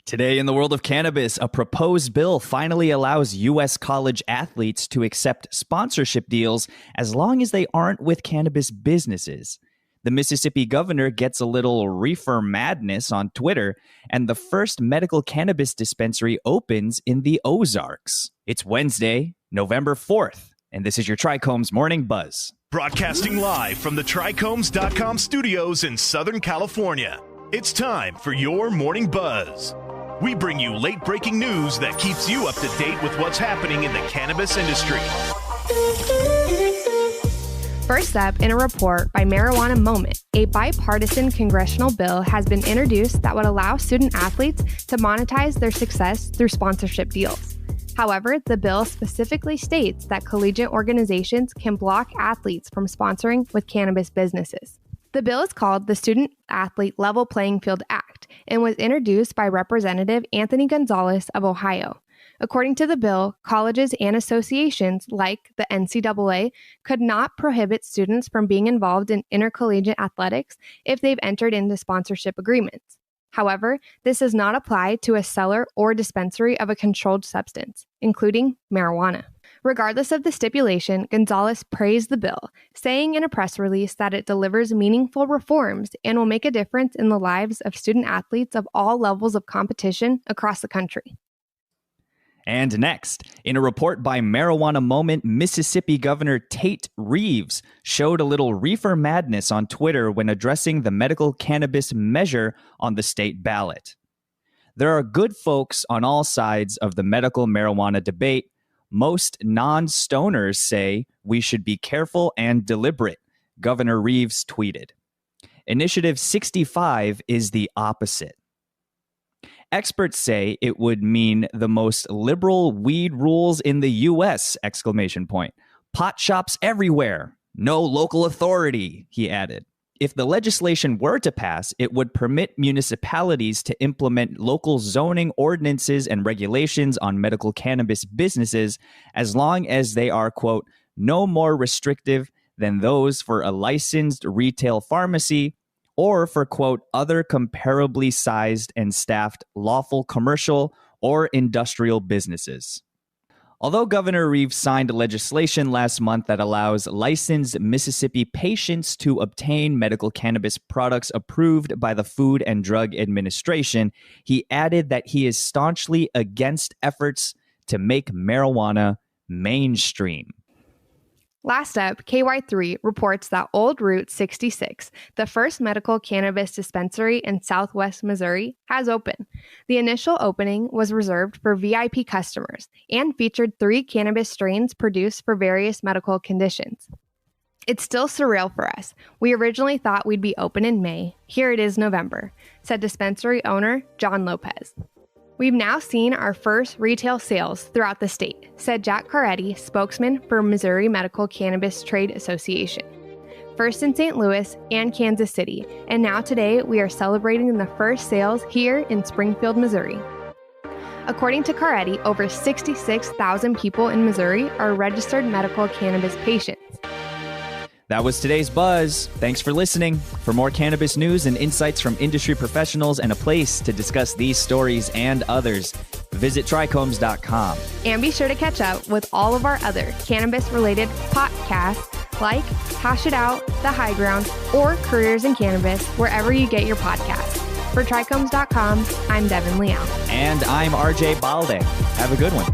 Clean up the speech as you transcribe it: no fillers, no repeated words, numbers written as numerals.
Today in the world of cannabis, a proposed bill finally allows U.S. college athletes to accept sponsorship deals as long as they aren't with cannabis businesses. The Mississippi governor gets a little Reefer Madness on Twitter, and the first medical cannabis dispensary opens in the Ozarks. It's Wednesday, November 4th, and this is your TRICHOMES Morning Buzz. Broadcasting live from the TRICHOMES.com studios in Southern California. It's time for your Morning Buzz. We bring you late-breaking news that keeps you up to date with what's happening in the cannabis industry. First up, in a report by Marijuana Moment, a bipartisan congressional bill has been introduced that would allow student athletes to monetize their success through sponsorship deals. However, the bill specifically states that collegiate organizations can block athletes from sponsoring with cannabis businesses. The bill is called the Student Athlete Level Playing Field Act and was introduced by Representative Anthony Gonzalez of Ohio. According to the bill, colleges and associations like the NCAA could not prohibit students from being involved in intercollegiate athletics if they've entered into sponsorship agreements. However, this does not apply to a seller or dispensary of a controlled substance, including marijuana. Regardless of the stipulation, Gonzalez praised the bill, saying in a press release that it delivers meaningful reforms and will make a difference in the lives of student athletes of all levels of competition across the country. And next, in a report by Marijuana Moment, Mississippi Governor Tate Reeves showed a little Reefer Madness on Twitter when addressing the medical cannabis measure on the state ballot. There are good folks on all sides of the medical marijuana debate. Most non-stoners say we should be careful and deliberate, Governor Reeves tweeted. Initiative 65 is the opposite. Experts say it would mean the most liberal weed rules in the U.S., ! Pot shops everywhere. No local authority, he added. If the legislation were to pass, it would permit municipalities to implement local zoning ordinances and regulations on medical cannabis businesses as long as they are, quote, no more restrictive than those for a licensed retail pharmacy or for, quote, other comparably sized and staffed lawful commercial or industrial businesses. Although Governor Reeves signed legislation last month that allows licensed Mississippi patients to obtain medical cannabis products approved by the Food and Drug Administration, he added that he is staunchly against efforts to make marijuana mainstream. Last up, KY3 reports that Old Route 66, the first medical cannabis dispensary in southwest Missouri, has opened. The initial opening was reserved for VIP customers and featured 3 cannabis strains produced for various medical conditions. It's still surreal for us. We originally thought we'd be open in May. Here it is November, said dispensary owner John Lopez. We've now seen our first retail sales throughout the state, said Jack Caretti, spokesman for Missouri Medical Cannabis Trade Association. First in St. Louis and Kansas City, and now today we are celebrating the first sales here in Springfield, Missouri. According to Caretti, over 66,000 people in Missouri are registered medical cannabis patients. That was today's Buzz. Thanks for listening. For more cannabis news and insights from industry professionals and a place to discuss these stories and others, visit trichomes.com. And be sure to catch up with all of our other cannabis-related podcasts like Hash It Out, The High Ground, or Careers in Cannabis, wherever you get your podcasts. For trichomes.com, I'm Devin Liao. And I'm RJ Balde. Have a good one.